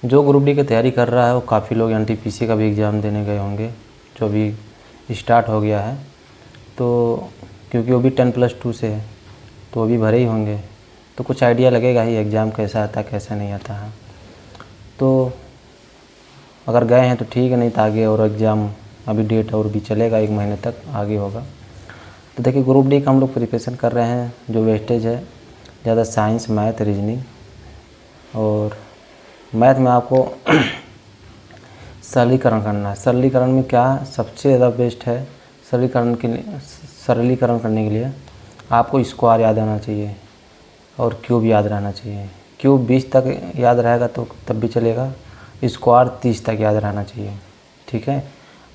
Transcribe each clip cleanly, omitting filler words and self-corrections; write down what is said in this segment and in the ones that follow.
जो group D की तैयारी कर रहा है वो काफ़ी लोग एनटीपीसी का भी एग्ज़ाम देने गए होंगे, जो भी स्टार्ट हो गया है। तो क्योंकि वो भी 10+2 से है तो वो भी भरे ही होंगे, तो कुछ आइडिया लगेगा ही एग्ज़ाम कैसा आता है कैसा नहीं आता है। तो अगर गए हैं तो ठीक है, नहीं तो आगे और एग्ज़ाम अभी डेट और भी चलेगा, 1 महीने तक आगे होगा। तो देखिए ग्रुप डी का हम लोग प्रिपरेशन कर रहे हैं। जो वेस्टेज है ज़्यादा साइंस, मैथ, रीजनिंग, और मैथ में आपको सरलीकरण करना है। सरलीकरण में क्या सबसे ज़्यादा बेस्ट है, सरलीकरण करने के लिए आपको स्क्वायर याद आना चाहिए और क्यूब याद रहना चाहिए। क्यूब 20 तक याद रहेगा तो तब भी चलेगा, स्क्वायर 30 तक याद रहना चाहिए, ठीक है।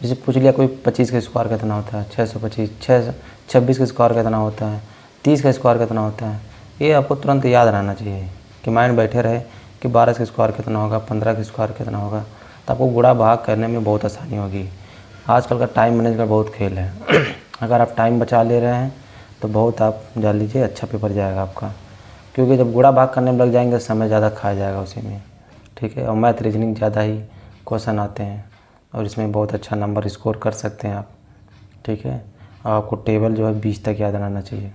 जैसे पूछ लिया कोई 25 का स्क्वायर कितना होता है, 625, 26 का स्क्वायर कितना होता है, 30 का स्क्वायर कितना होता है, ये आपको तुरंत याद रहना चाहिए कि माइंड बैठे रहे कि 12 का स्क्वायर कितना होगा, 15 का स्क्वायर कितना होगा, तो आपको गुणा भाग करने में बहुत आसानी होगी। आजकल का टाइम मैनेज का बहुत खेल है अगर आप टाइम बचा ले रहे हैं तो बहुत आप जान लीजिए अच्छा पेपर जाएगा आपका, क्योंकि जब गुणा भाग करने में लग जाएंगे समय ज़्यादा खाया जाएगा उसी में, ठीक है। और मैथ रीजनिंग ज़्यादा ही क्वेश्चन आते हैं और इसमें बहुत अच्छा नंबर स्कोर कर सकते हैं आप, ठीक है। और आपको टेबल जो है 20 तक याद रहना चाहिए।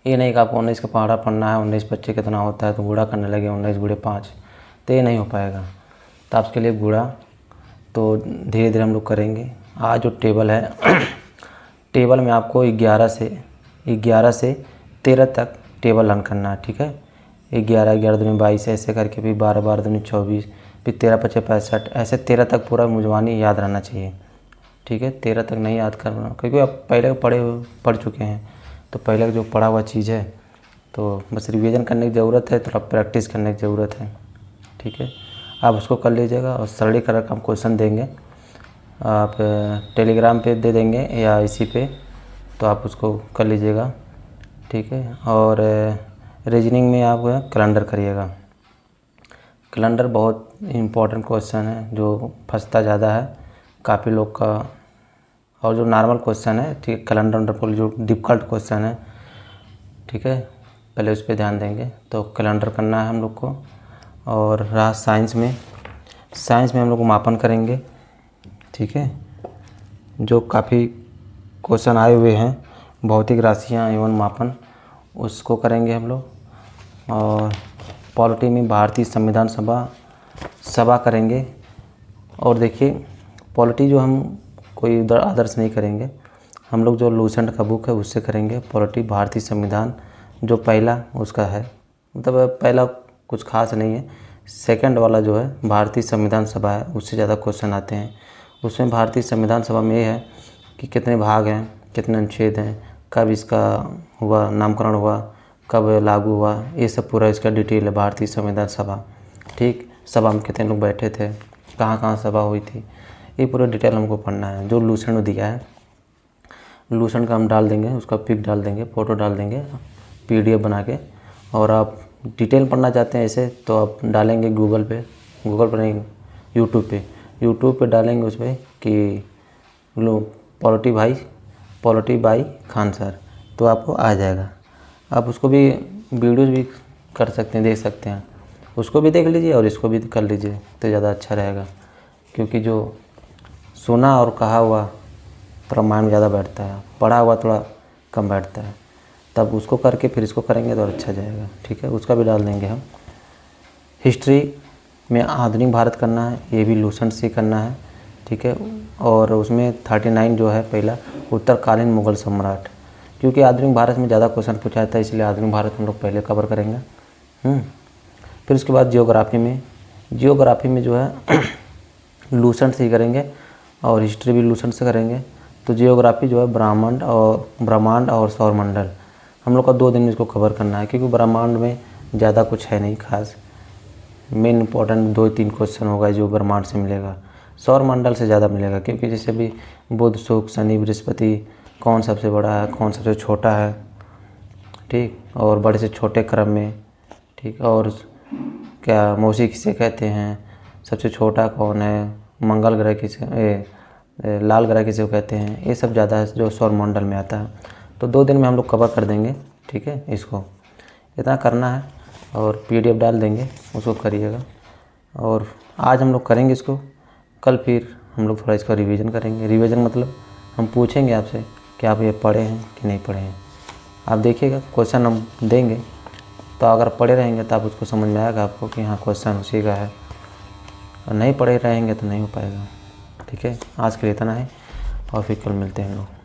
ये नहीं कि आपको 19 का पहाड़ा पढ़ना है, 19 बच्चे कितना होता है तो गुणा करने लगे 19 गुणे 5, तो ये नहीं हो पाएगा। तो आपके लिए गुणा तो धीरे धीरे हम लोग करेंगे। आज जो टेबल है टेबल में आपको 11 से 13 तक टेबल रन करना है, ठीक है। 11 11 दूनी 22 ऐसे करके, फिर 12 12 दूनी 24, फिर 13 पचे 65, ऐसे 13 तक पूरा मुजवानी याद रहना चाहिए, ठीक है। 13 तक नहीं याद करना क्योंकि आप पहले पढ़ चुके हैं, तो पहले जो पढ़ा हुआ चीज़ है तो बस रिवीजन करने की ज़रूरत है, थोड़ा प्रैक्टिस करने की ज़रूरत है, ठीक है। आप उसको कर लीजिएगा। और सरलीकरण का हम क्वेश्चन देंगे, आप टेलीग्राम पे दे देंगे या इसी पे, तो आप उसको कर लीजिएगा, ठीक है। और रीजनिंग में आप कैलेंडर करिएगा। कैलेंडर बहुत इम्पोर्टेंट क्वेश्चन है जो फंसता ज़्यादा है काफ़ी लोग का, और जो नॉर्मल क्वेश्चन है, ठीक है, कैलेंडर पर जो डिफ़िकल्ट क्वेश्चन है, ठीक है, पहले उस पर ध्यान देंगे। तो कैलेंडर करना है हम लोग को। और रहा साइंस में हम लोग मापन करेंगे, ठीक है। जो काफ़ी क्वेश्चन आए हुए हैं, भौतिक राशियाँ एवं मापन, उसको करेंगे हम लोग। और पॉलिटी में भारतीय संविधान सभा करेंगे। और देखिए पॉलिटी जो हम कोई उधर आदर्श नहीं करेंगे, हम लोग जो लूसेंट का बुक है उससे करेंगे पॉलिटी। भारतीय संविधान जो पहला उसका है, मतलब पहला कुछ खास नहीं है, सेकंड वाला जो है भारतीय संविधान सभा है, उससे ज़्यादा क्वेश्चन आते हैं। उसमें भारतीय संविधान सभा में ये है कि कितने भाग हैं, कितने अनुच्छेद हैं, कब इसका हुआ नामकरण हुआ, कब लागू हुआ, ये सब पूरा इसका डिटेल है भारतीय संविधान सभा, ठीक। सभा में कितने लोग बैठे थे, कहाँ कहाँ सभा हुई थी, ये पूरा डिटेल हमको पढ़ना है। जो लूसेंट दिया है, लूसेंट का हम डाल देंगे, उसका पिक डाल देंगे, फ़ोटो डाल देंगे PDF बना के। और आप डिटेल पढ़ना चाहते हैं ऐसे तो आप डालेंगे गूगल पर नहीं, यूट्यूब पे डालेंगे उस पर कि लो पॉलिटी बाई खान सर, तो आपको आ जाएगा। आप उसको भी वीडियोज़ भी कर सकते हैं, देख सकते हैं, उसको भी देख लीजिए और इसको भी कर लीजिए तो ज़्यादा अच्छा रहेगा। क्योंकि जो सुना और कहा हुआ थोड़ा माइंड में ज़्यादा बैठता है, पढ़ा हुआ थोड़ा कम बैठता है, तब उसको करके फिर इसको करेंगे तो अच्छा जाएगा, ठीक है। उसका भी डाल देंगे हम। हिस्ट्री में आधुनिक भारत करना है, ये भी लूसेंट से करना है, ठीक है। और उसमें 39 जो है पहला उत्तरकालीन मुगल सम्राट, क्योंकि आधुनिक भारत में ज़्यादा क्वेश्चन पूछा जाता है, इसलिए आधुनिक भारत हम लोग पहले कवर करेंगे। फिर उसके बाद जियोग्राफी में जो है लूसेंट से ही करेंगे और हिस्ट्री भी लूसेंट से करेंगे। तो जियोग्राफी जो है ब्रह्मांड और सौरमंडल हम लोग का 2 दिन में इसको कवर करना है, क्योंकि ब्रह्मांड में ज़्यादा कुछ है नहीं खास। मेन इंपॉर्टेंट 2-3 क्वेश्चन होगा जो ब्रह्मांड से मिलेगा, सौरमंडल से ज़्यादा मिलेगा, क्योंकि जैसे भी बुध, शुक्र, शनि, बृहस्पति, कौन सबसे बड़ा है, कौन सबसे छोटा है, ठीक, और बड़े से छोटे क्रम में, ठीक। और क्या मौसी किसे कहते हैं, सबसे छोटा कौन है, मंगल ग्रह किसे, लाल ग्रह किसे कहते हैं, ये सब ज़्यादा जो सौरमंडल में आता है। तो 2 दिन में हम लोग कवर कर देंगे, ठीक है। इसको इतना करना है और PDF डाल देंगे, उसको करिएगा। और आज हम लोग करेंगे इसको, कल फिर हम लोग थोड़ा इसका रिवीजन करेंगे। रिवीजन मतलब हम पूछेंगे आपसे कि आप ये पढ़े हैं कि नहीं पढ़े हैं। आप देखिएगा क्वेश्चन हम देंगे, तो अगर पढ़े रहेंगे तो आप उसको समझ में आएगा आपको कि हाँ क्वेश्चन उसी का है, और नहीं पढ़े रहेंगे तो नहीं हो पाएगा। ठीक है, आज के लिए इतना है और फिर कल मिलते हैं हम लोग।